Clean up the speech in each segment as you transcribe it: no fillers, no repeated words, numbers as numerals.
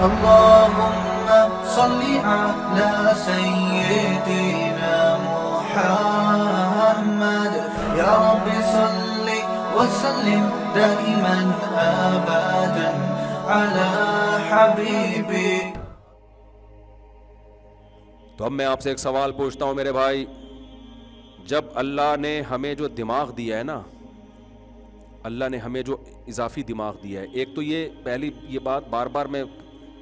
اللهم صل على سيدنا محمد يا رب صل وسلم دائما ابدا على حبيبك. تو اب میں آپ سے ایک سوال پوچھتا ہوں میرے بھائی، جب اللہ نے ہمیں جو دماغ دیا ہے نا، اللہ نے ہمیں جو اضافی دماغ دیا ہے، ایک تو یہ پہلی یہ بات بار بار میں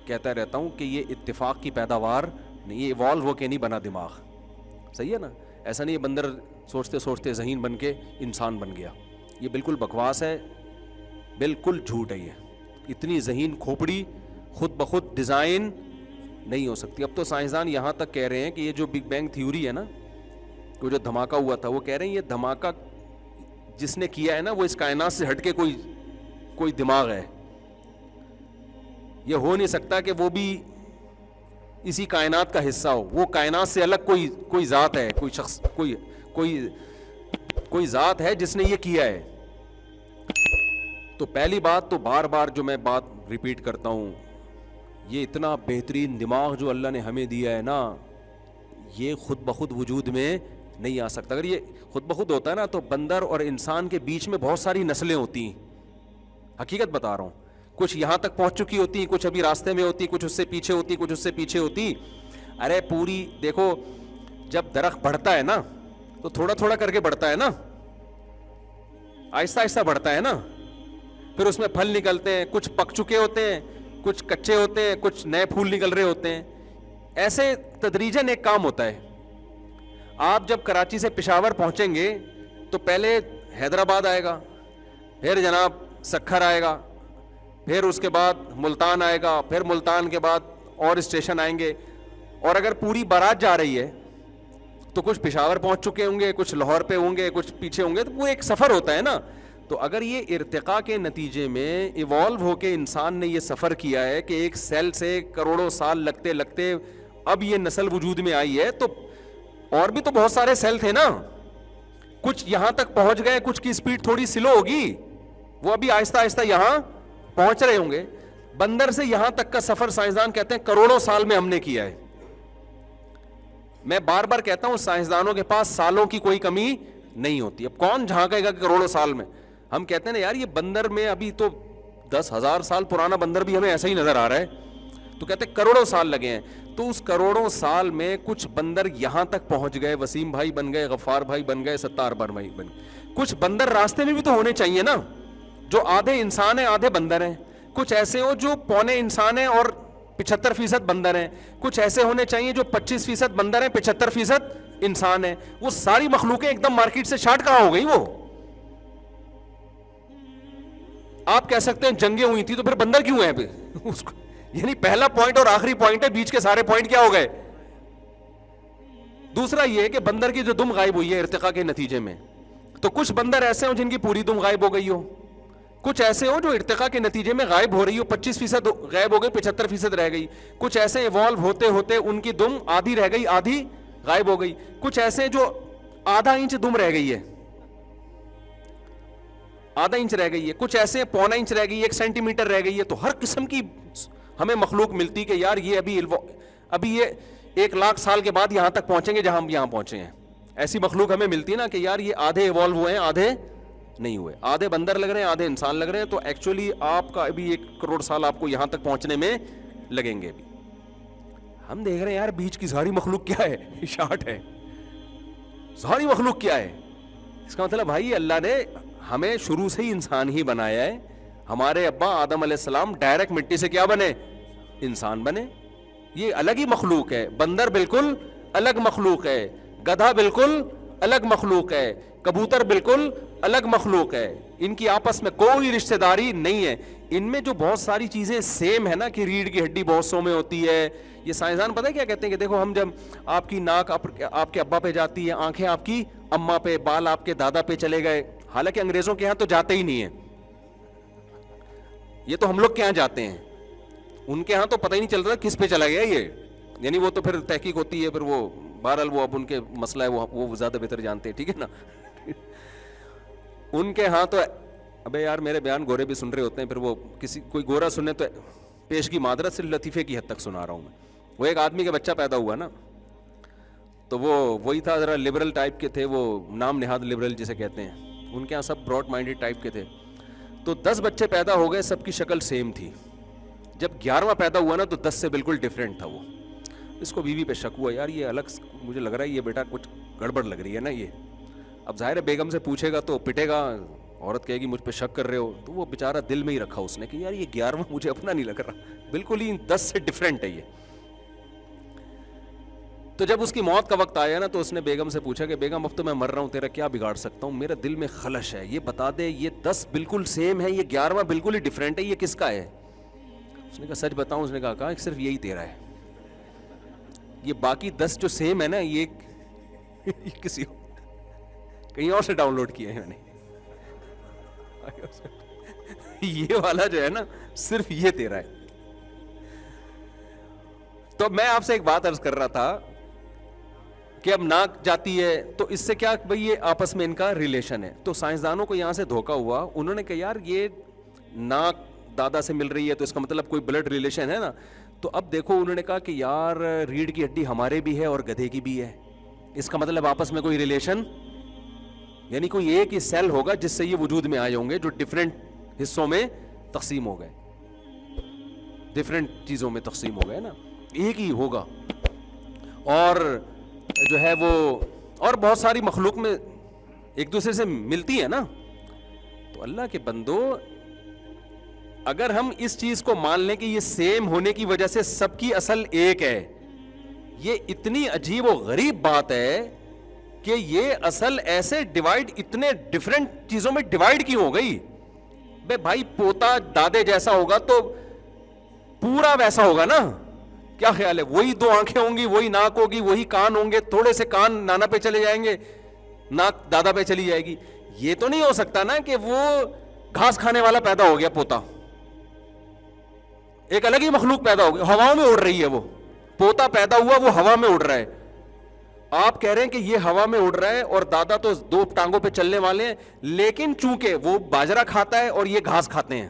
کہتا رہتا ہوں کہ یہ اتفاق کی پیداوار نہیں، یہ ایوالو ہو کے نہیں بنا دماغ، صحیح ہے نا؟ ایسا نہیں ہے بندر سوچتے سوچتے ذہین بن کے انسان بن گیا، یہ بالکل بکواس ہے، بالکل جھوٹ ہے. یہ اتنی ذہین کھوپڑی خود بخود ڈیزائن نہیں ہو سکتی. اب تو سائنسدان یہاں تک کہہ رہے ہیں کہ یہ جو بگ بینگ تھیوری ہے نا، وہ جو دھماکہ ہوا تھا، وہ کہہ رہے ہیں یہ دھماکہ جس نے کیا ہے نا وہ اس کائنات سے ہٹ کے کوئی دماغ ہے. یہ ہو نہیں سکتا کہ وہ بھی اسی کائنات کا حصہ ہو، وہ کائنات سے الگ کوئی ذات ہے، کوئی شخص، کوئی ذات ہے جس نے یہ کیا ہے. تو پہلی بات تو بار بار جو میں بات ریپیٹ کرتا ہوں، یہ اتنا بہترین دماغ جو اللہ نے ہمیں دیا ہے نا، یہ خود بخود وجود میں نہیں آ سکتا. اگر یہ خود بخود ہوتا ہے نا تو بندر اور انسان کے بیچ میں بہت ساری نسلیں ہوتی ہیں. حقیقت بتا رہا ہوں، کچھ یہاں تک پہنچ چکی ہوتی، کچھ ابھی راستے میں ہوتی، کچھ اس سے پیچھے ہوتی، کچھ اس سے پیچھے ہوتی. ارے پوری دیکھو، جب درخت بڑھتا ہے نا تو تھوڑا تھوڑا کر کے بڑھتا ہے نا، آہستہ آہستہ بڑھتا ہے نا، پھر اس میں پھل نکلتے ہیں، کچھ پک چکے ہوتے ہیں، کچھ کچے ہوتے ہیں، کچھ نئے پھول نکل رہے ہوتے ہیں. ایسے تدریجاً ایک کام ہوتا ہے. آپ جب کراچی سے پشاور پہنچیں گے تو پہلے حیدرآباد آئے گا، پھر جناب سکھر آئے گا، پھر اس کے بعد ملتان آئے گا، پھر ملتان کے بعد اور اسٹیشن آئیں گے. اور اگر پوری بارات جا رہی ہے تو کچھ پشاور پہنچ چکے ہوں گے، کچھ لاہور پہ ہوں گے، کچھ پیچھے ہوں گے، تو وہ ایک سفر ہوتا ہے نا. تو اگر یہ ارتقاء کے نتیجے میں ایوالو ہو کے انسان نے یہ سفر کیا ہے کہ ایک سیل سے کروڑوں سال لگتے لگتے اب یہ نسل وجود میں آئی ہے، تو اور بھی تو بہت سارے سیل تھے نا، کچھ یہاں تک پہنچ گئے، کچھ کی سپیڈ تھوڑی سلو ہوگی، وہ ابھی آہستہ آہستہ یہاں پہنچ رہے ہوں گے. بندر سے یہاں تک کا سفر سائنسدان کہتے ہیں کروڑوں سال میں ہم نے کیا ہے. میں بار بار کہتا ہوں سائنسدانوں کے پاس سالوں کی کوئی کمی نہیں ہوتی. اب کون جھانکے گا کہ کروڑوں سال میں؟ ہم کہتے ہیں نا یار یہ بندر میں ابھی تو 10,000 سال پرانا بندر بھی ہمیں ایسا ہی نظر آ رہا ہے، تو کہتے ہیں کروڑوں سال لگے ہیں. تو اس کروڑوں سال میں کچھ بندر یہاں تک پہنچ گئے، وسیم بھائی بن گئے، غفار بھائی بن گئے، ستار بھائی بن گئے. کچھ بندر راستے میں بھی تو ہونے چاہیے نا، جو آدھے انسان ہیں آدھے بندر ہیں. کچھ ایسے ہو جو پونے انسان ہیں اور 75% بندر ہیں. کچھ ایسے ہونے چاہیے جو 25% بندر ہیں، 75% انسان ہیں. وہ ساری مخلوقیں ایک دم مارکیٹ سے شارٹ کہاں ہو گئی؟ وہ آپ کہہ سکتے ہیں جنگیں ہوئی تھی تو پھر بندر کیوں ہیں؟ یعنی پہلا پوائنٹ اور آخری پوائنٹ ہے، بیچ کے سارے پوائنٹ کیا ہو گئے؟ دوسرا یہ کہ بندر کی جو دم غائب ہوئی ہے ارتقاء کے نتیجے میں، تو کچھ بندر ایسے ہوں جن کی پوری دم غائب ہو گئی ہو، کچھ ایسے ہو جو ارتقاء کے نتیجے میں غائب ہو رہی ہو، 25% غائب ہو گئی، 75% رہ گئی. کچھ ایسے ایوالو ہوتے ہوتے ان کی دم آدھی رہ گئی، آدھی غائب ہو گئی. کچھ ایسے جو آدھا انچ دم رہ گئی ہے، آدھا انچ رہ گئی ہے. کچھ ایسے پونا انچ رہ گئی، 1 سینٹی میٹر رہ گئی ہے. تو ہر قسم کی ہمیں مخلوق ملتی کہ یار یہ ابھی یہ 1,00,000 سال کے بعد یہاں تک پہنچیں گے جہاں ہم یہاں پہنچے ہیں. ایسی مخلوق ہمیں ملتی نا کہ یار یہ آدھے ایوالو ہوئے ہیں، آدھے نہیں ہوئے، آدھے بندر لگ رہے ہیں، آدھے انسان لگ رہے ہیں. تو ایکچولی آپ کا ابھی 1 کروڑ سال آپ کو یہاں تک پہنچنے میں لگیں گے. ابھی ہم دیکھ رہے ہیں یار بیچ کی ساری مخلوق کیا ہے؟ شارٹ ہے. ساری مخلوق کیا ہے؟ اس کا مطلب بھائی اللہ نے ہمیں شروع سے ہی انسان ہی بنایا ہے. ہمارے ابا آدم علیہ السلام ڈائریکٹ مٹی سے کیا بنے؟ انسان بنے. یہ الگ ہی مخلوق ہے. بندر بالکل الگ مخلوق ہے، گدھا بالکل الگ مخلوق ہے، کبوتر بالکل الگ مخلوق ہے. ان کی آپس میں کوئی رشتہ داری نہیں ہے. ان میں جو بہت ساری چیزیں سیم ہے نا، کہ ریڑھ کی ہڈی بہت سو میں ہوتی ہے. یہ سائنسدان پتہ ہے کیا کہتے ہیں کہ دیکھو ہم جب آپ کی ناک آپ کے ابا پہ جاتی ہے، آنکھیں آپ کی اماں پہ، بال آپ کے دادا پہ چلے گئے. حالانکہ انگریزوں کے ہاں تو جاتے ہی نہیں ہیں، یہ تو ہم لوگ کے ہاں جاتے ہیں. ان کے ہاں تو پتہ ہی نہیں چل رہا کس پہ چلا گیا یہ. یعنی وہ تو پھر تحقیق ہوتی ہے، پھر وہ بہرحال وہ اب ان کے مسئلہ ہے، وہ زیادہ بہتر جانتے ہیں، ٹھیک ہے نا. ان کے ہاں تو ابے یار میرے بیان گورے بھی سن رہے ہوتے ہیں، پھر وہ کوئی گورا سنے تو پیش کی معذرت، صرف لطیفے کی حد تک سنا رہا ہوں میں. وہ ایک آدمی کا بچہ پیدا ہوا نا، تو وہ وہی تھا، ذرا لبرل ٹائپ کے تھے، وہ نام نہاد لبرل جسے کہتے ہیں، ان کے یہاں سب براڈ مائنڈیڈ ٹائپ کے تھے. تو 10 بچے پیدا ہو گئے، سب کی شکل سیم تھی. جب 11واں پیدا ہوا نا تو 10 سے بالکل ڈفرینٹ تھا وہ. اس کو بیوی پہ شک ہوا، یار یہ الگ، مجھے لگ رہا ہے یہ بیٹا کچھ گڑبڑ لگ رہی ہے نا یہ. اب ظاہر ہے بیگم سے پوچھے گا تو پٹے گا، عورت کہے گی مجھ پہ شک کر رہے ہو. تو وہ بیچارہ دل میں ہی رکھا اس نے کہ یار یہ 11واں مجھے اپنا نہیں لگ رہا، بالکل ہی 10 سے ڈفرینٹ ہے یہ. تو جب اس کی موت کا وقت آیا نا تو اس نے بیگم سے پوچھا کہ بیگم اب تو میں مر رہا ہوں، تیرا کیا بگاڑ سکتا ہوں، میرا دل میں خلش ہے، یہ بتا دے یہ 10 بالکل سیم ہے، یہ 11واں بالکل ہی ڈفرینٹ ہے، یہ کس کا ہے؟ اس نے کہا سچ بتاؤں؟ اس نے کہا صرف یہی تیرا ہے، یہ باقی 10 جو سیم ہے نا یہ کسی کہیں اور سے ڈاؤن لوڈ کیے ہیں میں نے، یہ والا جو ہے نا صرف یہ تیرا ہے. تو میں آپ سے ایک بات عرض کر رہا تھا کہ اب ناک جاتی ہے تو اس سے کیا بھئی یہ آپس میں ان کا ریلیشن ہے. تو سائنسدانوں کو یہاں سے دھوکا ہوا، انہوں نے کہا یار یہ ناک دادا سے مل رہی ہے تو اس کا مطلب کوئی بلڈ ریلیشن ہے نا. تو اب دیکھو انہوں نے کہا کہ یار ریڑھ کی ہڈی ہمارے بھی ہے اور گدھے کی بھی ہے، اس کا مطلب آپس میں کوئی ریلیشن، یعنی کوئی ایک ہی سیل ہوگا جس سے یہ وجود میں آئے ہوں گے جو ڈفرینٹ حصوں میں تقسیم ہو گئے، ڈفرینٹ چیزوں میں تقسیم ہو گئے نا، ایک ہی ہوگا. اور جو ہے وہ اور بہت ساری مخلوق میں ایک دوسرے سے ملتی ہے نا. تو اللہ کے بندو اگر ہم اس چیز کو مان لیں کہ یہ سیم ہونے کی وجہ سے سب کی اصل ایک ہے، یہ اتنی عجیب و غریب بات ہے کہ یہ اصل ایسے ڈیوائڈ اتنے ڈفرینٹ چیزوں میں ڈیوائڈ کیوں ہو گئی؟ بے بھائی پوتا دادے جیسا ہوگا تو پورا ویسا ہوگا نا. کیا خیال ہے؟ وہی 2 آنکھیں ہوں گی، وہی ناک ہوگی، وہی کان ہوں گے، تھوڑے سے کان نانا پہ چلے جائیں گے، ناک دادا پہ چلی جائے گی. یہ تو نہیں ہو سکتا نا کہ وہ گھاس کھانے والا پیدا ہو گیا پوتا، ایک الگ ہی مخلوق پیدا ہو گیا، ہوا میں اڑ رہی ہے، وہ پوتا پیدا ہوا وہ ہوا میں اڑ رہا ہے. آپ کہہ رہے ہیں کہ یہ ہوا میں اڑ رہا ہے اور دادا تو 2 ٹانگوں پہ چلنے والے ہیں، لیکن چونکہ وہ باجرہ کھاتا ہے اور یہ گھاس کھاتے ہیں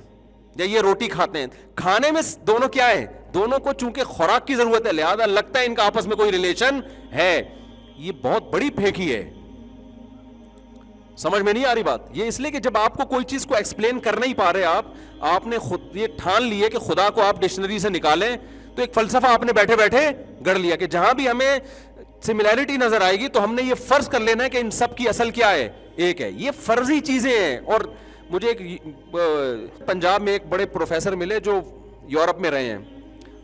یا یہ روٹی کھاتے ہیں، کھانے میں دونوں کیا ہے؟ دونوں کو چونکہ خوراک کی ضرورت ہے، لہذا لگتا ہے ان کا آپس میں کوئی ریلیشن ہے. یہ بہت بڑی پھینکی ہے، سمجھ میں نہیں آ رہی بات. یہ اس لیے کہ جب آپ کو کوئی چیز کو ایکسپلین کر نہیں پا رہے، آپ نے خود یہ ٹھان لیے کہ خدا کو آپ ڈکشنری سے نکالیں، تو ایک فلسفہ آپ نے بیٹھے بیٹھے گڑھ لیا کہ جہاں بھی ہمیں سملیرٹی نظر آئے گی تو ہم نے یہ فرض کر لینا ہے کہ ان سب کی اصل کیا ہے؟ ایک ہے. یہ فرضی چیزیں ہیں. اور مجھے ایک پنجاب میں ایک بڑے پروفیسر ملے جو یورپ میں رہے ہیں،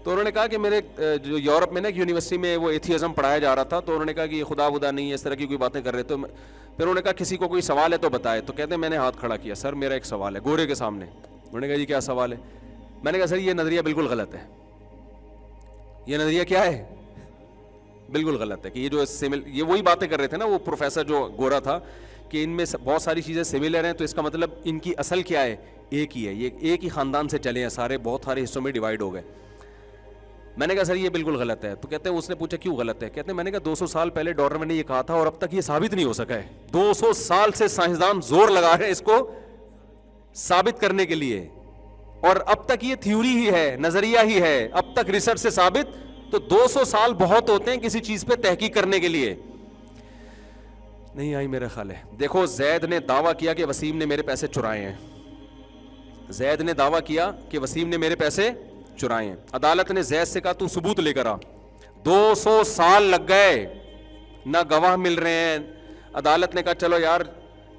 تو انہوں نے کہا کہ میرے جو یورپ میں نا ایک یونیورسٹی میں وہ ایتھیزم پڑھایا جا رہا تھا، تو انہوں نے کہا کہ یہ خدا ودا نہیں ہے، اس طرح کی کوئی باتیں کر رہے. تو پھر انہوں نے کہا کسی کو کوئی سوال ہے تو بتائے. تو کہتے ہیں میں نے ہاتھ کھڑا کیا، سر میرا ایک سوال ہے، گورے کے سامنے. انہوں نے کہا جی کیا سوال ہے؟ میں نے کہا سر یہ نظریہ بالکل غلط ہے. یہ نظریہ کیا ہے؟ بالکل غلط ہے. کہ یہ جو یہ وہی باتیں کر رہے تھے نا وہ پروفیسر جو گورا تھا کہ ان میں بہت ساری چیزیں سملر ہیں، تو اس کا مطلب ان کی اصل کیا ہے؟ ایک ہی ہے. یہ ایک ہی خاندان سے چلے ہیں سارے، بہت سارے حصوں میں ڈیوائڈ ہو گئے. میں نے کہا سر یہ بالکل غلط ہے. تو کہتے ہیں اس نے پوچھا کیوں غلط ہے؟ کہتے ہیں میں نے کہا 200 سال پہلے ڈارون نے یہ کہا تھا اور اب تک یہ ثابت نہیں ہو سکا ہے. 200 سال سے سائنسدان زور لگا رہے ہیں اس کو ثابت کرنے کے لیے، اور اب تک یہ تھیوری ہی ہے، نظریہ ہی ہے، اب تک ریسرچ سے ثابت. تو 200 سال بہت ہوتے ہیں کسی چیز پہ تحقیق کرنے کے لیے. نہیں آئی میرا خیال ہے. دیکھو زید نے دعویٰ کیا کہ وسیم نے میرے پیسے چرائے ہیں. زید نے دعویٰ کیا کہ وسیم نے میرے پیسے چرائے ہیں. عدالت نے زید سے کہا تو ثبوت لے کر آ. 200 سال لگ گئے، نہ گواہ مل رہے ہیں. عدالت نے کہا چلو یار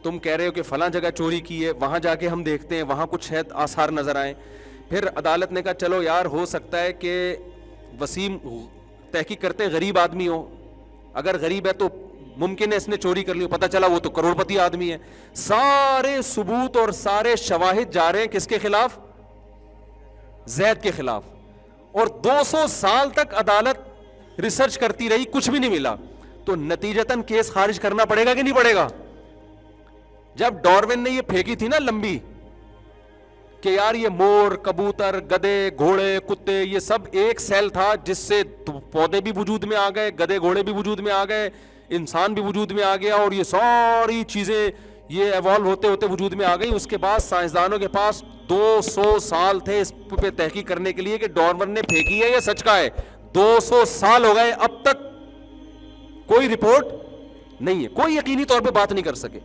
تم کہہ رہے ہو کہ فلاں جگہ چوری کی ہے، وہاں جا کے ہم دیکھتے ہیں وہاں کچھ شاید آثار نظر آئیں. پھر عدالت نے کہا چلو یار ہو سکتا ہے کہ وسیم تحقیق کرتے غریب آدمی ہو، اگر غریب ہے تو ممکن ہے اس نے چوری کر لی، پتہ چلا وہ تو کروڑ پتی آدمی ہے. سارے ثبوت اور سارے شواہد جا رہے ہیں کس کے خلاف؟ زید کے خلاف. اور 200 سال تک عدالت ریسرچ کرتی رہی، کچھ بھی نہیں ملا. تو نتیجتاً کیس خارج کرنا پڑے گا کہ نہیں پڑے گا؟ جب ڈارون نے یہ پھینکی تھی نا لمبی کہ یار یہ مور، کبوتر، گدے، گھوڑے، کتے یہ سب ایک سیل تھا جس سے پودے بھی وجود میں آ گئے، گدے گھوڑے بھی وجود میں آ گئے، انسان بھی وجود میں آ گیا، اور یہ ساری چیزیں یہ ایوالو ہوتے ہوتے وجود میں آ گئی. اس کے بعد سائنسدانوں کے پاس 200 سال تھے اس پہ تحقیق کرنے کے لیے کہ ڈارون نے پھینکی ہے یا سچ کا ہے. 200 سال ہو گئے, اب تک کوئی رپورٹ نہیں ہے, کوئی یقینی طور پہ بات نہیں کر سکے.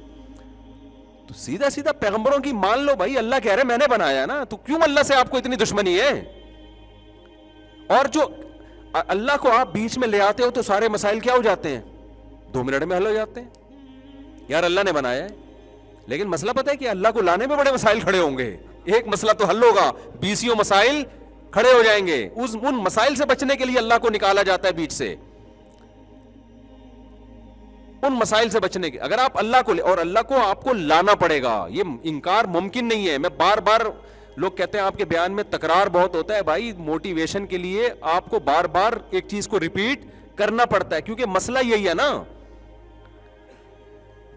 تو سیدھا سیدھا پیغمبروں کی مان لو بھائی, اللہ کہہ رہے میں نے بنایا نا, تو کیوں اللہ سے آپ کو اتنی دشمنی ہے؟ اور جو اللہ کو آپ بیچ میں لے آتے ہو تو سارے مسائل کیا ہو جاتے ہیں؟ 2 منٹ میں حل ہو جاتے ہیں. یار اللہ نے بنایا ہے, لیکن مسئلہ پتہ ہے کہ اللہ کو لانے میں بڑے مسائل کھڑے ہوں گے. ایک مسئلہ تو حل ہوگا, 20 مسائل کھڑے ہو جائیں گے. ان مسائل سے بچنے کے لیے اللہ کو نکالا جاتا ہے بیچ سے, ان مسائل سے بچنے کے. اگر آپ اللہ کو اور اللہ کو آپ کو لانا پڑے گا, یہ انکار ممکن نہیں ہے. میں بار بار, لوگ کہتے ہیں آپ کے بیان میں تکرار بہت ہوتا ہے. بھائی موٹیویشن کے لیے آپ کو بار بار ایک چیز کو ریپیٹ کرنا پڑتا ہے, کیونکہ مسئلہ یہی ہے نا,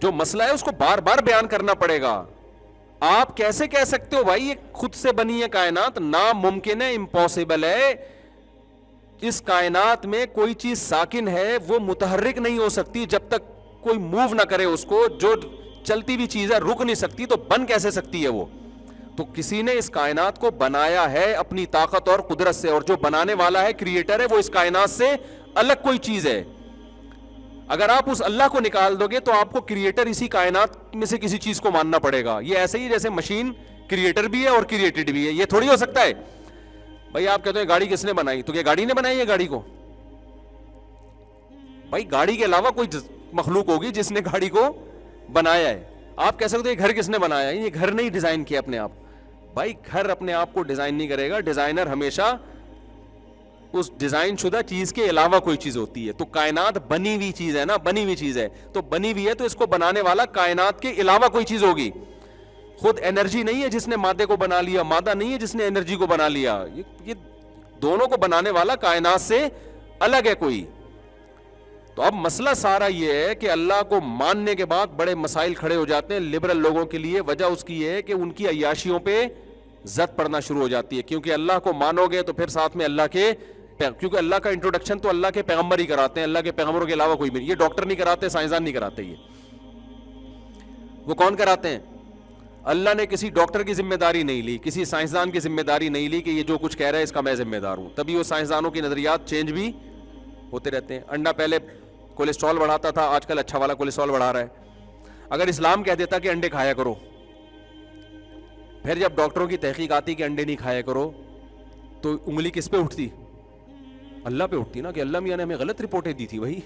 جو مسئلہ ہے اس کو بار بار بیان کرنا پڑے گا. آپ کیسے کہہ سکتے ہو بھائی یہ خود سے بنی ہے کائنات؟ ناممکن ہے, امپاسبل ہے. اس کائنات میں کوئی چیز ساکن ہے وہ متحرک نہیں ہو سکتی جب تک کوئی موو نہ کرے اس کو. جو چلتی بھی چیز ہے رک نہیں سکتی, تو بن کیسے سکتی ہے وہ؟ تو کسی نے اس کائنات کو بنایا ہے اپنی طاقت اور قدرت سے, اور جو بنانے والا ہے, کریٹر ہے, وہ اس کائنات سے الگ کوئی چیز ہے. اگر آپ اس اللہ کو نکال دو گے تو آپ کو کریٹر اسی کائنات میں سے کسی چیز کو ماننا پڑے گا. یہ ایسے ہی جیسے مشین کریٹر بھی ہے اور کریٹڈ بھی ہے, یہ تھوڑی ہو سکتا ہے. بھائی آپ کہتے ہیں گاڑی کس نے بنائی, تو کیا گاڑی نے بنائی ہے گاڑی کو؟ بھائی گاڑی کے علاوہ کوئی مخلوق ہوگی جس نے گاڑی کو بنایا ہے. آپ کہہ سکتے ہیں گھر کس نے بنایا ہے, یہ گھر نہیں ڈیزائن کیا اپنے آپ. بھائی گھر اپنے آپ کو ڈیزائن نہیں کرے گا, ڈیزائنر ہمیشہ اس ڈیزائن شدہ چیز کے علاوہ کوئی چیز ہوتی ہے. تو کائنات بنی ہوئی چیز ہے نا, بنی ہوئی چیز ہے, تو بنی ہوئی ہے تو اس کو بنانے والا کائنات کے علاوہ کوئی چیز ہوگی. خود انرجی نہیں ہے جس نے مادے کو بنا لیا, مادہ نہیں ہے جس نے انرجی کو بنا لیا. یہ دونوں کو بنانے والا کائنات سے الگ ہے کوئی. تو اب مسئلہ سارا یہ ہے کہ اللہ کو ماننے کے بعد بڑے مسائل کھڑے ہو جاتے ہیں لبرل لوگوں کے لیے. وجہ اس کی یہ ہے کہ ان کی عیاشیوں پہ زد پڑنا شروع ہو جاتی ہے, کیونکہ اللہ کو مانو گے تو پھر ساتھ میں اللہ کے, کیونکہ اللہ کا انٹروڈکشن تو اللہ کے پیغمبر ہی کراتے ہیں, اللہ کے پیغمبروں کے علاوہ کوئی بھی نہیں. یہ ڈاکٹر نہیں کراتے, سائنسدان نہیں کراتے, یہ وہ کون کراتے ہیں؟ اللہ نے کسی ڈاکٹر کی ذمہ داری نہیں لی, کسی سائنسدان کی ذمہ داری نہیں لی کہ یہ جو کچھ کہہ رہا ہے اس کا میں ذمہ دار ہوں. تبھی وہ سائنسدانوں کے نظریات چینج بھی ہوتے رہتے ہیں. انڈا پہلے کولیسٹرول بڑھاتا تھا, آج کل اچھا والا کولیسٹرول بڑھا رہا ہے. اگر اسلام کہہ دیتا کہ انڈے کھایا کرو, پھر جب ڈاکٹروں کی تحقیق آتی کہ انڈے نہیں کھایا کرو, تو انگلی کس پہ اٹھتی؟ اللہ پہ اٹھتی نا, کہ اللہ میاں نے ہمیں غلط رپورٹیں دی تھی بھائی.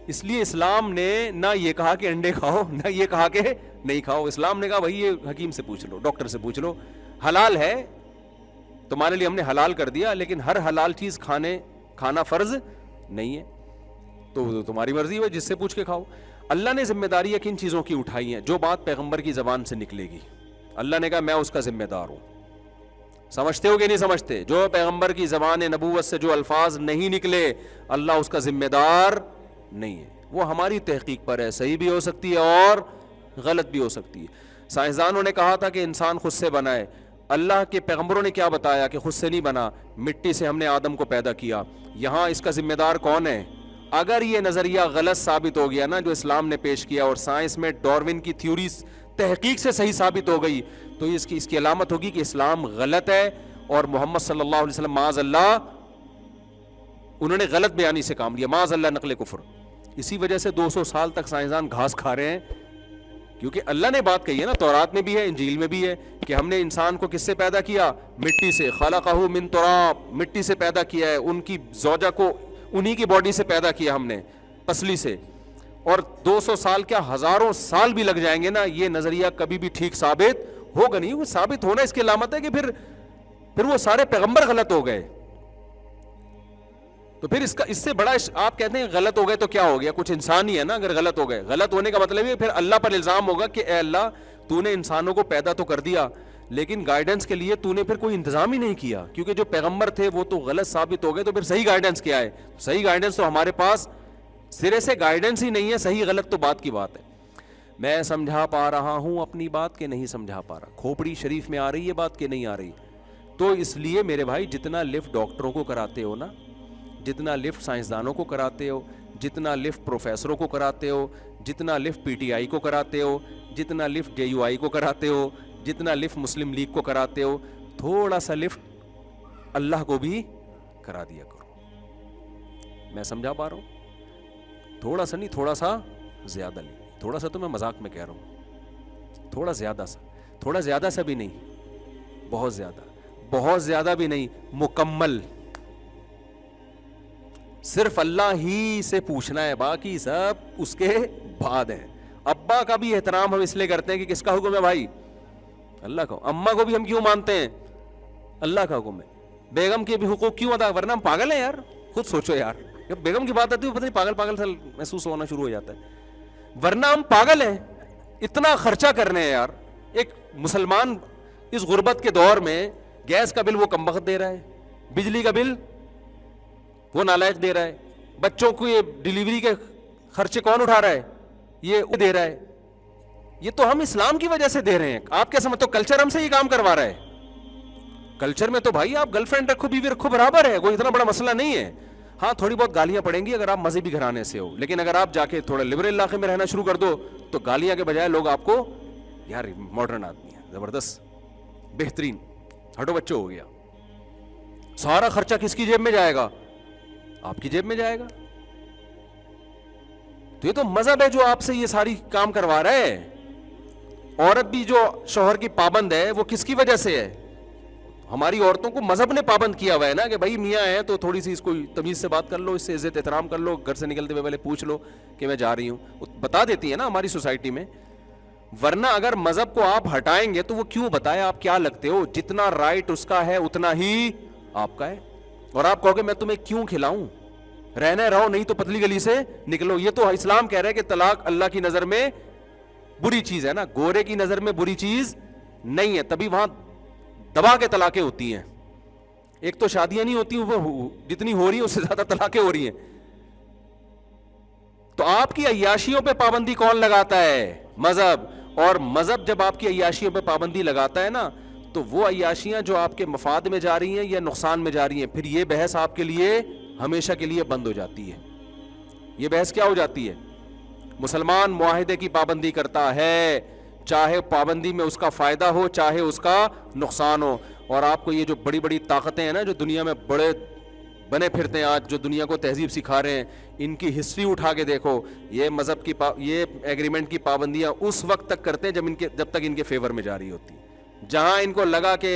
اس لیے اسلام نے نہ یہ کہا کہ انڈے کھاؤ, نہ یہ کہا کہ نہیں کھاؤ. اسلام نے کہا بھائی یہ حکیم سے پوچھ لو, ڈاکٹر سے پوچھ لو, حلال ہے تمہارے لیے ہم نے حلال کر دیا, لیکن ہر حلال چیز کھانا فرض نہیں ہے, تو تمہاری مرضی ہے, جس سے پوچھ کے کھاؤ. اللہ نے ذمہ داری کن چیزوں کی اٹھائی ہیں؟ جو بات پیغمبر کی زبان سے نکلے گی, اللہ نے کہا میں اس کا ذمہ دار ہوں. سمجھتے ہو کہ نہیں سمجھتے؟ جو پیغمبر کی زبان نبوت سے جو الفاظ نہیں نکلے, اللہ اس کا ذمہ دار نہیں ہے. وہ ہماری تحقیق پر ہے, صحیح بھی ہو سکتی ہے اور غلط بھی ہو سکتی ہے. سائنسدانوں نے کہا تھا کہ انسان خود سے بنا ہے, اللہ کے پیغمبروں نے کیا بتایا کہ خود سے نہیں بنا, مٹی سے ہم نے آدم کو پیدا کیا. یہاں اس کا ذمہ دار کون ہے؟ اگر یہ نظریہ غلط ثابت ہو گیا نا جو اسلام نے پیش کیا, اور سائنس میں ڈارون کی تھیوری تحقیق سے صحیح ثابت ہو گئی, تو اس کی علامت ہوگی کہ اسلام غلط ہے, اور محمد صلی اللہ علیہ وسلم معاذ اللہ انہوں نے غلط بیانی سے کام لیا, معاذ اللہ نقل کفر. اسی وجہ سے 200 سال تک سائنسدان گھاس کھا رہے ہیں, کیونکہ اللہ نے بات کہی ہے نا, تورات میں بھی ہے, انجیل میں بھی ہے, کہ ہم نے انسان کو کس سے پیدا کیا؟ مٹی سے. خلقہ من تراب, مٹی سے پیدا کیا ہے. ان کی زوجہ کو انہی کی باڈی سے پیدا کیا ہم نے, پسلی سے. اور 200 سال کیا ہزاروں سال بھی لگ جائیں گے نا, یہ نظریہ کبھی بھی ٹھیک ثابت ہوگا نہیں. وہ ثابت ہونا اس کی علامت ہے کہ پھر وہ سارے پیغمبر غلط ہو گئے. تو پھر اس سے بڑا آپ کہتے ہیں غلط ہو گئے تو کیا ہو گیا؟ کچھ انسان ہی ہے نا. اگر غلط ہو گئے, غلط ہونے کا مطلب یہ پھر اللہ پر الزام ہوگا کہ اے اللہ تو نے انسانوں کو پیدا تو کر دیا, لیکن گائیڈنس کے لیے تو نے پھر کوئی انتظام ہی نہیں کیا, کیونکہ جو پیغمبر تھے وہ تو غلط ثابت ہو گئے. تو پھر صحیح گائیڈنس کیا ہے؟ صحیح گائیڈنس تو ہمارے پاس سرے سے گائیڈنس ہی نہیں ہے. صحیح غلط تو بات کی بات ہے. میں سمجھا پا رہا ہوں اپنی بات کہ نہیں سمجھا پا رہا؟ کھوپڑی شریف میں آ رہی ہے بات کہ نہیں آ رہی؟ تو اس لیے میرے بھائی جتنا لفٹ ڈاکٹروں کو کراتے ہو نا, جتنا لفٹ سائنسدانوں کو کراتے ہو, جتنا لفٹ پروفیسروں کو کراتے ہو, جتنا لفٹ پی ٹی آئی کو کراتے ہو, جتنا لفٹ جے یو آئی کو کراتے ہو, جتنا لفٹ مسلم لیگ کو کراتے ہو تھوڑا سا لفٹ اللہ کو بھی کرا دیا کرو. میں سمجھا پا رہا ہوں؟ تھوڑا سا نہیں, تھوڑا سا زیادہ نہیں. تھوڑا سا تو میں مذاق میں کہہ رہا ہوں, تھوڑا زیادہ سا, تھوڑا زیادہ سا بھی نہیں, بہت زیادہ, بہت زیادہ بھی نہیں, مکمل. صرف اللہ ہی سے پوچھنا ہے, باقی سب اس کے بعد ہے. ابا کا بھی احترام ہم اس لیے کرتے ہیں کہ کس کا حکم ہے بھائی؟ اللہ کا. اماں کو بھی ہم کیوں مانتے ہیں؟ اللہ کا حکم ہے. بیگم کے بھی حقوق کیوں ادا, ورنہ ہم پاگل ہیں یار. خود سوچو یار, جب بیگم کی بات آتی ہے پتہ نہیں پاگل پاگل سا محسوس ہونا شروع ہو جاتا ہے. ورنہ ہم پاگل ہیں, اتنا خرچہ کر رہے ہیں یار. ایک مسلمان اس غربت کے دور میں گیس کا بل وہ کم وقت دے رہا ہے, بجلی کا بل وہ نالائق دے رہا ہے, بچوں کو یہ ڈیلیوری کے خرچے کون اٹھا رہا ہے؟ یہ دے رہا ہے. یہ تو ہم اسلام کی وجہ سے دے رہے ہیں. آپ کیا سمجھتے ہو کلچر ہم سے یہ کام کروا رہا ہے؟ کلچر میں تو بھائی آپ گرل فرینڈ رکھو, بیوی رکھو, برابر ہے, کوئی اتنا بڑا مسئلہ نہیں ہے. ہاں تھوڑی بہت گالیاں پڑیں گی اگر آپ مذہبی گھرانے سے ہو, لیکن اگر آپ جا کے تھوڑا لبرل علاقے میں رہنا شروع کر دو تو گالیاں کے بجائے لوگ آپ کو یار ماڈرن آدمی ہے, زبردست, بہترین, ہٹو بچوں ہو گیا. سارا خرچہ کس کی جیب میں جائے گا؟ آپ کی جیب میں جائے گا. تو یہ تو مذہب ہے جو آپ سے یہ ساری کام کروا رہا ہے. عورت بھی جو شوہر کی پابند ہے وہ کس کی وجہ سے ہے؟ ہماری عورتوں کو مذہب نے پابند کیا ہوا ہے نا کہ بھائی میاں ہے تو تھوڑی سی اس کو تمیز سے بات کر لو, اس سے عزت احترام کر لو, گھر سے نکلتے ہوئے پہلے پوچھ لو کہ میں جا رہی ہوں, بتا دیتی ہے نا ہماری سوسائٹی میں. ورنہ اگر مذہب کو آپ ہٹائیں گے تو وہ کیوں بتائے, آپ کیا لگتے ہو؟ جتنا رائٹ اس کا ہے اتنا ہی آپ کا ہے. اور آپ کہو گے میں تمہیں کیوں کھلاؤں, رہنا رہو, نہیں تو پتلی گلی سے نکلو. یہ تو اسلام کہہ رہا ہے کہ طلاق اللہ کی نظر میں بری چیز ہے نا, گورے کی نظر میں بری چیز نہیں ہے, تبھی وہاں دبا کے طلاقیں ہوتی ہیں. ایک تو شادیاں نہیں ہوتی, وہ جتنی ہو رہی ہیں اس سے زیادہ طلاقیں ہو رہی ہیں. تو آپ کی عیاشیوں پہ پابندی کون لگاتا ہے؟ مذہب. اور مذہب جب آپ کی عیاشیوں پہ پابندی لگاتا ہے نا تو وہ عیاشیاں جو آپ کے مفاد میں جا رہی ہیں یا نقصان میں جا رہی ہیں, پھر یہ بحث آپ کے لیے ہمیشہ کے لیے بند ہو جاتی ہے. یہ بحث کیا ہو جاتی ہے؟ مسلمان معاہدے کی پابندی کرتا ہے, چاہے پابندی میں اس کا فائدہ ہو چاہے اس کا نقصان ہو. اور آپ کو یہ جو بڑی بڑی طاقتیں ہیں نا جو دنیا میں بڑے بنے پھرتے ہیں آج, جو دنیا کو تہذیب سکھا رہے ہیں, ان کی ہسٹری اٹھا کے دیکھو. یہ مذہب کی یہ ایگریمنٹ کی پابندیاں اس وقت تک کرتے ہیں جب تک ان کے فیور میں جاری ہوتی. جہاں ان کو لگا کہ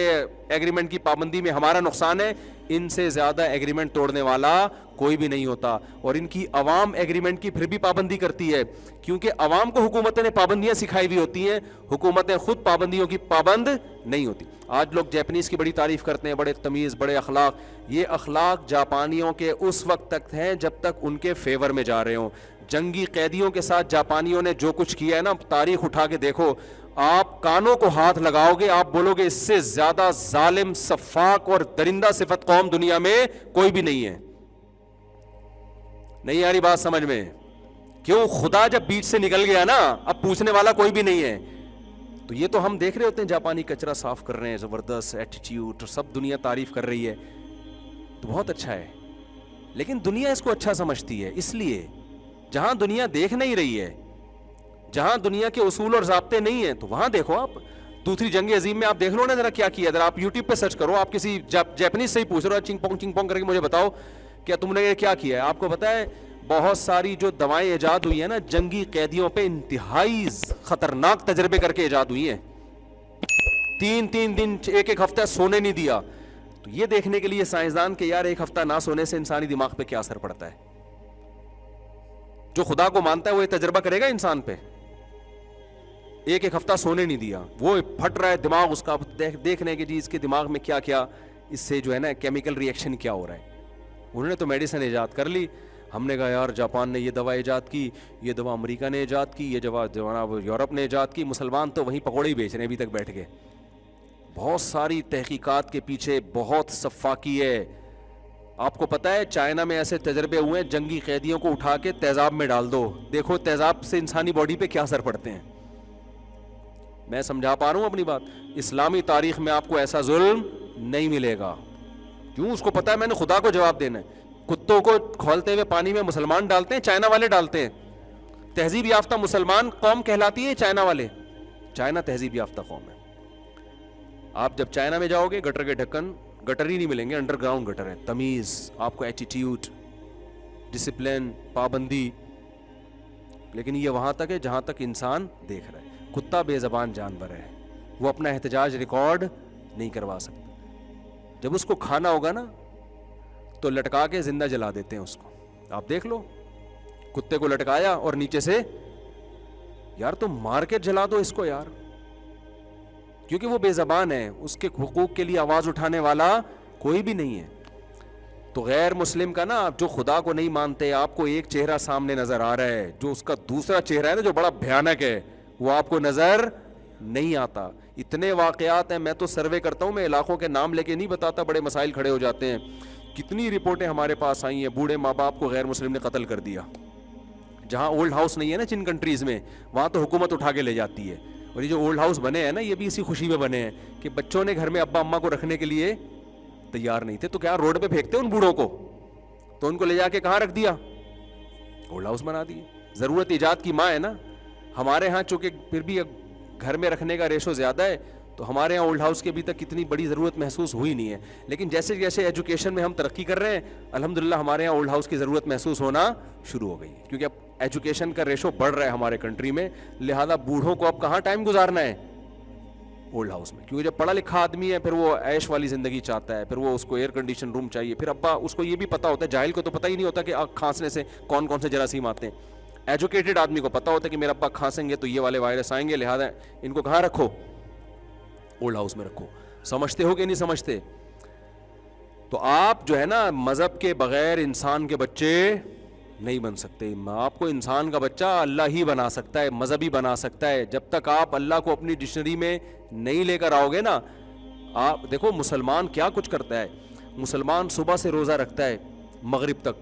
ایگریمنٹ کی پابندی میں ہمارا نقصان ہے, ان سے زیادہ ایگریمنٹ توڑنے والا کوئی بھی نہیں ہوتا. اور ان کی عوام ایگریمنٹ کی پھر بھی پابندی کرتی ہے, کیونکہ عوام کو حکومتوں نے پابندیاں سکھائی ہوئی ہوتی ہیں, حکومتیں خود پابندیوں کی پابند نہیں ہوتی. آج لوگ جاپنیز کی بڑی تعریف کرتے ہیں, بڑے تمیز, بڑے اخلاق. یہ اخلاق جاپانیوں کے اس وقت تک ہیں جب تک ان کے فیور میں جا رہے ہوں. جنگی قیدیوں کے ساتھ جاپانیوں نے جو کچھ کیا ہے نا, تاریخ اٹھا کے دیکھو, آپ کانوں کو ہاتھ لگاؤ گے, آپ بولو گے اس سے زیادہ ظالم, سفاک اور درندہ صفت قوم دنیا میں کوئی بھی نہیں ہے. نہیں آ رہی بات سمجھ میں؟ کیوں؟ خدا جب بیچ سے نکل گیا نا, اب پوچھنے والا کوئی بھی نہیں ہے. تو یہ تو ہم دیکھ رہے ہوتے ہیں جاپانی کچرا صاف کر رہے ہیں, زبردست ایٹیٹیوڈ, سب دنیا تعریف کر رہی ہے, تو بہت اچھا ہے. لیکن دنیا اس کو اچھا سمجھتی ہے, اس لیے جہاں دنیا دیکھ نہیں رہی ہے, جہاں دنیا کے اصول اور ضابطے نہیں ہیں, تو وہاں دیکھو. آپ دوسری جنگ عظیم میں آپ دیکھ لو نا ذرا کیا کیا. ذرا آپ یوٹیوب پہ سرچ کرو, آپ کسی جاپنیز سے ہی پوچھ رہو, چنگ پونگ کر کے مجھے بتاؤ کیا تم نے یہ کیا کیا ہے. آپ کو پتا ہے بہت ساری جو دوائیں ایجاد ہوئی ہیں نا جنگی قیدیوں پہ, انتہائی خطرناک تجربے کر کے ایجاد ہوئی ہیں. 3 دن ایک ہفتہ سونے نہیں دیا. تو یہ دیکھنے کے لیے سائنسدان کہ یار ایک ہفتہ نہ سونے سے انسانی دماغ پہ کیا اثر پڑتا ہے. جو خدا کو مانتا ہے وہ یہ تجربہ کرے گا انسان پہ. ایک ہفتہ سونے نہیں دیا, وہ پھٹ رہا ہے دماغ اس کا, دیکھنے کی چیز کے دماغ میں کیا کیا اس سے جو ہے نا کیمیکل ری ایکشن کیا ہو رہا ہے. انہوں نے تو میڈیسن ایجاد کر لی. ہم نے کہا یار جاپان نے یہ دوا ایجاد کی, یہ دوا امریکہ نے ایجاد کی, یہ دوا یورپ نے ایجاد کی. مسلمان تو وہیں پکوڑے ہی بیچ رہے ہیں ابھی تک بیٹھ کے. بہت ساری تحقیقات کے پیچھے بہت صفاقی ہے. آپ کو پتا ہے چائنا میں ایسے تجربے ہوئے ہیں, جنگی قیدیوں کو اٹھا کے تیزاب میں ڈال دو, دیکھو تیزاب سے انسانی باڈی پہ کیا اثر پڑتے ہیں. میں سمجھا پا رہا ہوں اپنی بات؟ اسلامی تاریخ میں آپ کو ایسا ظلم نہیں ملے گا. کیوں؟ اس کو پتا ہے میں نے خدا کو جواب دینا ہے. کتوں کو کھولتے ہوئے پانی میں مسلمان ڈالتے ہیں, چائنا والے ڈالتے ہیں. تہذیب یافتہ مسلمان قوم کہلاتی ہے چائنا والے. چائنا تہذیب یافتہ قوم ہے. آپ جب چائنا میں جاؤ گے گٹر کے ڈھکن گٹر ہی نہیں ملیں گے, انڈر گراؤنڈ گٹر ہے. تمیز, آپ کو ایٹیٹیوڈ, ڈسپلن, پابندی. لیکن یہ وہاں تک ہے جہاں تک انسان دیکھ رہا ہے. کتا بے زبان جانور ہے, وہ اپنا احتجاج ریکارڈ نہیں کروا سکتا. جب اس کو کھانا ہوگا نا تو لٹکا کے زندہ جلا دیتے ہیں اس کو. آپ دیکھ لو, کتے کو لٹکایا اور نیچے سے, یار تم مار کے جلا دو اس کو یار, کیونکہ وہ بے زبان ہے, اس کے حقوق کے لیے آواز اٹھانے والا کوئی بھی نہیں ہے. تو غیر مسلم کا نا, جو خدا کو نہیں مانتے, آپ کو ایک چہرہ سامنے نظر آ رہا ہے, جو اس کا دوسرا چہرہ ہے نا جو بڑا بھیانک ہے, وہ آپ کو نظر نہیں آتا. اتنے واقعات ہیں, میں تو سروے کرتا ہوں, میں علاقوں کے نام لے کے نہیں بتاتا, بڑے مسائل کھڑے ہو جاتے ہیں. کتنی رپورٹیں ہمارے پاس آئی ہیں, بوڑھے ماں باپ کو غیر مسلم نے قتل کر دیا. جہاں اولڈ ہاؤس نہیں ہے نا جن کنٹریز میں, وہاں تو حکومت اٹھا کے لے جاتی ہے. اور یہ جو اولڈ ہاؤس بنے ہیں نا, یہ بھی اسی خوشی میں بنے ہیں کہ بچوں نے گھر میں ابا اماں کو رکھنے کے لیے تیار نہیں تھے, تو کیا روڈ پہ پھینکتے ان بوڑھوں کو, تو ان کو لے جا کے کہاں رکھ دیا, اولڈ ہاؤس بنا دیے. ضرورت ایجاد کی ماں ہے نا. ہمارے ہاں چونکہ پھر بھی گھر میں رکھنے کا ریشو زیادہ ہے, تو ہمارے یہاں اولڈ ہاؤس کی ابھی تک کتنی بڑی ضرورت محسوس ہوئی نہیں ہے. لیکن جیسے جیسے ایجوکیشن میں ہم ترقی کر رہے ہیں, الحمدللہ ہمارے یہاں اولڈ ہاؤس کی ضرورت محسوس ہونا شروع ہو گئی ہے, کیونکہ اب ایجوکیشن کا ریشو بڑھ رہا ہے ہمارے کنٹری میں. لہذا بوڑھوں کو اب کہاں ٹائم گزارنا ہے, اولڈ ہاؤس میں. کیونکہ جب پڑھا لکھا آدمی ہے پھر وہ عیش والی زندگی چاہتا ہے, پھر وہ اس کو ایئر کنڈیشن روم چاہیے. پھر ابا اس کو یہ بھی پتا ہوتا ہے, جاہل کو تو پتہ ہی نہیں ہوتا کہ کھانسنے سے کون کون سے جراثیم آتے ہیں. ایجوکیٹڈ آدمی کو پتا ہوتا ہے کہ میرا ابا کھانسیں گے تو یہ والے وائرس آئیں گے, لہٰذا ان کو کہاں رکھو, اولڈ ہاؤس میں رکھو. سمجھتے ہو کہ نہیں سمجھتے؟ تو آپ جو ہے نا, مذہب کے بغیر انسان کے بچے نہیں بن سکتے. آپ کو انسان کا بچہ اللہ ہی بنا سکتا ہے, مذہبی بنا سکتا ہے. جب تک آپ اللہ کو اپنی ڈکشنری میں نہیں لے کر آؤ گے نا. آپ دیکھو مسلمان کیا کچھ کرتا ہے. مسلمان صبح سے روزہ رکھتا ہے مغرب تک,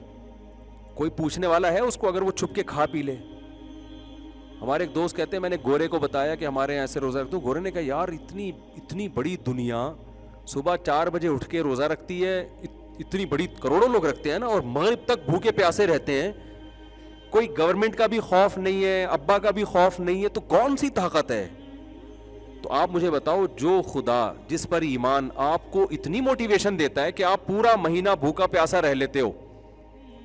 کوئی پوچھنے والا ہے اس کو اگر وہ چھپ کے کھا پی لے؟ ہمارے ایک دوست کہتے ہیں, میں نے گورے کو بتایا کہ ہمارے یہاں ایسے روزہ رکھتے ہوں. گورے نے کہا یار اتنی بڑی دنیا صبح 4 بجے اٹھ کے روزہ رکھتی ہے, اتنی بڑی کروڑوں لوگ رکھتے ہیں نا, اور مغرب تک بھوکے پیاسے رہتے ہیں. کوئی گورنمنٹ کا بھی خوف نہیں ہے, ابا کا بھی خوف نہیں ہے, تو کون سی طاقت ہے؟ تو آپ مجھے بتاؤ, جو خدا جس پر ایمان آپ کو اتنی موٹیویشن دیتا ہے کہ آپ پورا مہینہ بھوکا پیاسا رہ لیتے ہو,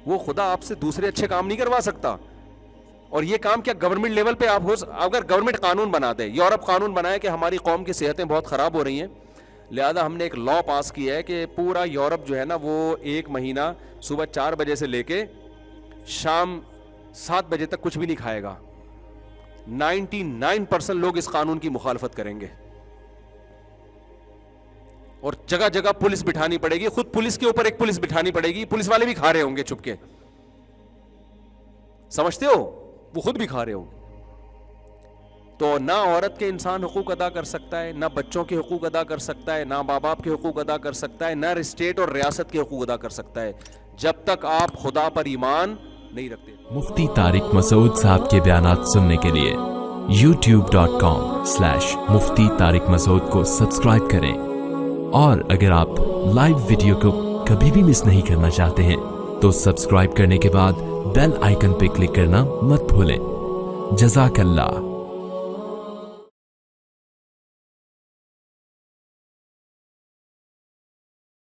وہ خدا آپ سے دوسرے اچھے کام نہیں کروا سکتا؟ اور یہ کام کیا گورنمنٹ لیول پہ آپ اگر گورنمنٹ قانون بنا دے, یورپ قانون بنائے کہ ہماری قوم کی صحتیں بہت خراب ہو رہی ہیں, لہذا ہم نے ایک لا پاس کیا ہے کہ پورا یورپ جو ہے نا وہ 1 مہینہ صبح 4 بجے سے لے کے شام 7 بجے تک کچھ بھی نہیں کھائے گا. 99% لوگ اس قانون کی مخالفت کریں گے, اور جگہ جگہ پولیس بٹھانی پڑے گی, خود پولیس کے اوپر ایک پولیس بٹھانی پڑے گی, پولیس والے بھی کھا رہے ہوں گے چھپ کے. سمجھتے ہو؟ وہ خود بھی کھا رہے ہوں. تو نہ عورت کے انسان حقوق ادا کر سکتا ہے, نہ بچوں کے حقوق ادا کر سکتا ہے, نہ ماں باپ کے حقوق ادا کر سکتا ہے, نہ اسٹیٹ اور ریاست کے حقوق ادا کر سکتا ہے, جب تک آپ خدا پر ایمان نہیں رکھتے. مفتی طارق مسعود صاحب کے بیانات سننے کے لیے youtube.com/مفتی طارق مسعود کو سبسکرائب کریں, اور اگر آپ لائیو ویڈیو کو کبھی بھی مس نہیں کرنا چاہتے ہیں تو سبسکرائب کرنے کے بعد بیل آئیکن پہ کلک کرنا مت بھولیں. جزاک اللہ.